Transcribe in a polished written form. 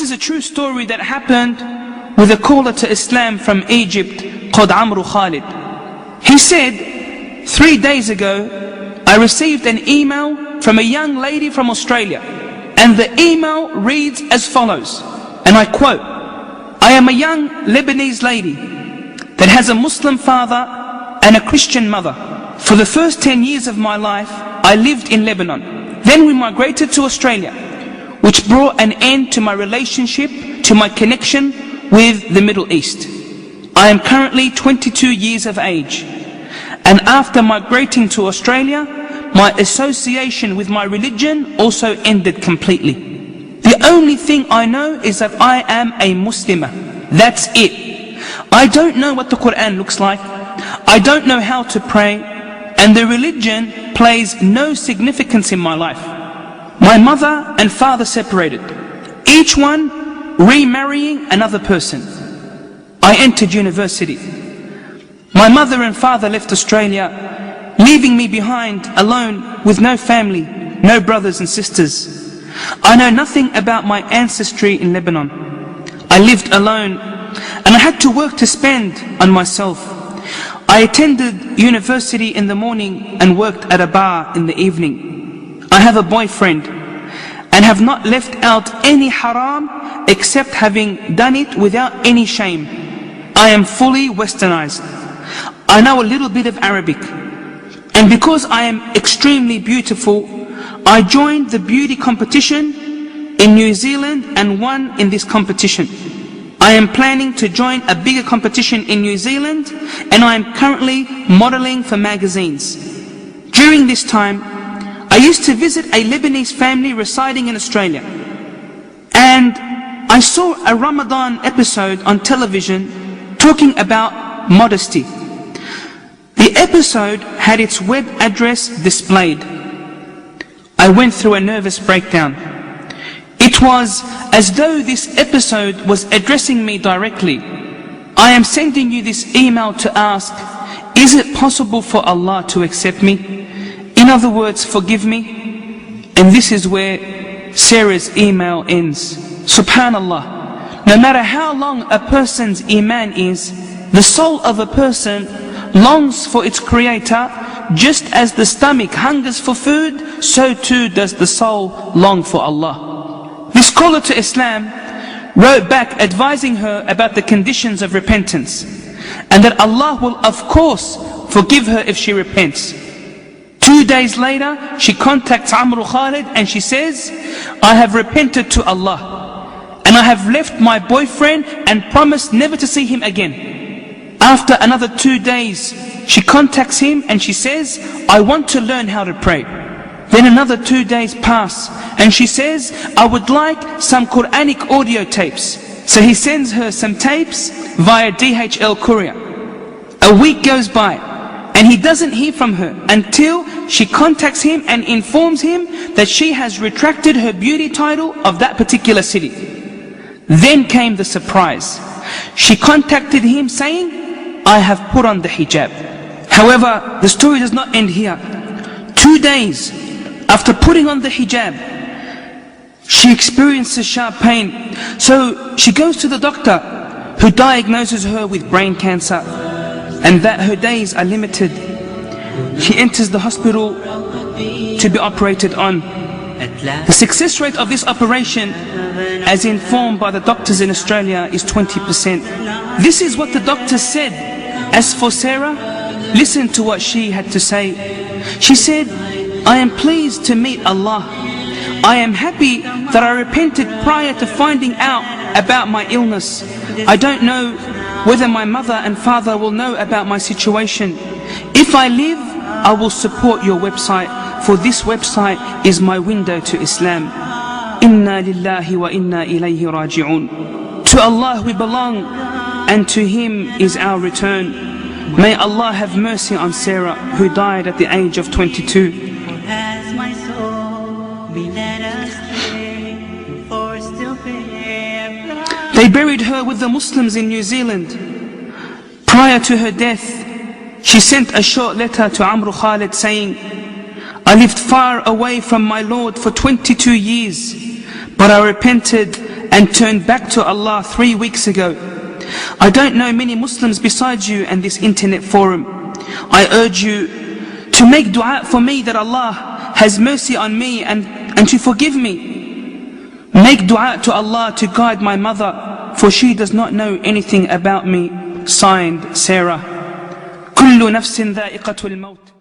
This is a true story that happened with a caller to Islam from Egypt called Amru Khalid. He said, 3 days ago, I received an email from a young lady from Australia. And the email reads as follows, and I quote, I am a young Lebanese lady that has a Muslim father and a Christian mother. For the first 10 years of my life, I lived in Lebanon. Then we migrated to Australia, which brought an end to my relationship, to my connection with the Middle East. I am currently 22 years of age. And after migrating to Australia, my association with my religion also ended completely. The only thing I know is that I am a Muslimah. That's it. I don't know what the Quran looks like. I don't know how to pray. And the religion plays no significance in my life. My mother and father separated, each one remarrying another person. I entered university. My mother and father left Australia, leaving me behind alone with no family, no brothers and sisters. I know nothing about my ancestry in Lebanon. I lived alone and I had to work to spend on myself. I attended university in the morning and worked at a bar in the evening. I have a boyfriend and have not left out any haram except having done it without any shame. I am fully westernized. I know a little bit of Arabic. And because I am extremely beautiful, I joined the beauty competition in New Zealand and won in this competition. I am planning to join a bigger competition in New Zealand, and I am currently modeling for magazines. During this time, I used to visit a Lebanese family residing in Australia. And I saw a Ramadan episode on television talking about modesty. The episode had its web address displayed. I went through a nervous breakdown. It was as though this episode was addressing me directly. I am sending you this email to ask, is it possible for Allah to accept me? In other words, forgive me? And this is where Sarah's email ends. Subhanallah, no matter how long a person's iman is, the soul of a person longs for its creator, just as the stomach hungers for food, so too does the soul long for Allah. This caller to Islam wrote back advising her about the conditions of repentance, and that Allah will of course forgive her if she repents. 2 days later, she contacts Amru Khalid and she says, I have repented to Allah, and I have left my boyfriend and promised never to see him again. After another 2 days, she contacts him and she says, I want to learn how to pray. Then another 2 days pass and she says, I would like some Quranic audio tapes. So he sends her some tapes via DHL courier. A week goes by and he doesn't hear from her until she contacts him and informs him that she has retracted her beauty title of that particular city. Then came the surprise. She contacted him saying, I have put on the hijab. However, the story does not end here. 2 days after putting on the hijab, she experiences sharp pain. So she goes to the doctor, who diagnoses her with brain cancer, and that her days are limited. She enters the hospital to be operated on. The success rate of this operation, as informed by the doctors in Australia, is 20%. This is what the doctors said. As for Sarah, listen to what she had to say. She said, I am pleased to meet Allah. I am happy that I repented prior to finding out about my illness. I don't know whether my mother and father will know about my situation. If I live, I will support your website, for this website is my window to Islam. Inna lillahi wa inna ilayhi raji'un. To Allah we belong, and to Him is our return. May Allah have mercy on Sarah, who died at the age of 22. They buried her with the Muslims in New Zealand. Prior to her death, she sent a short letter to Amru Khalid saying, I lived far away from my Lord for 22 years, but I repented and turned back to Allah 3 weeks ago. I don't know many Muslims besides you and this internet forum. I urge you to make dua for me that Allah has mercy on me and to forgive me. Make dua to Allah to guide my mother, for she does not know anything about me. Signed, Sarah. كل نفس ذائقة الموت.